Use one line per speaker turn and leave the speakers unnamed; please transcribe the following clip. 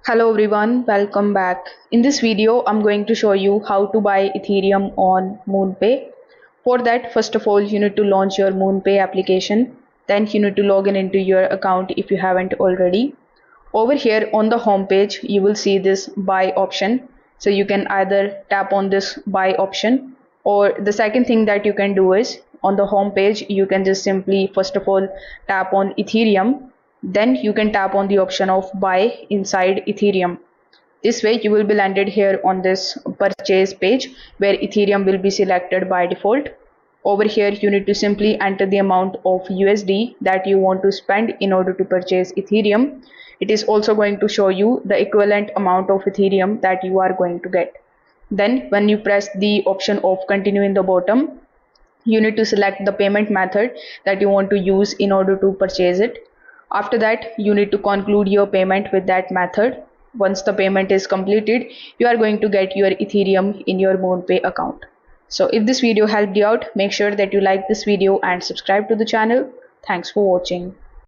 Hello everyone, welcome back. In this video, I'm going to show you how to buy Ethereum on MoonPay. For that, first of all, you need to launch your MoonPay application. Then you need to log in into your account if you haven't already. Over here on the home page, you will see this buy option. So you can either tap on this buy option, or the second thing that you can do is on the home page, you can just simply first of all tap on Ethereum. Then you can tap on the option of buy inside Ethereum. This way you will be landed here on this purchase page where Ethereum will be selected by default. Over here you need to simply enter the amount of USD that you want to spend in order to purchase Ethereum. It is also going to show you the equivalent amount of Ethereum that you are going to get. Then when you press the option of continue in the bottom, you need to select the payment method that you want to use in order to purchase it. After that, you need to conclude your payment with that method. Once the payment is completed, you are going to get your Ethereum in your MoonPay account. So if this video helped you out, make sure that you like this video and subscribe to the channel. Thanks for watching.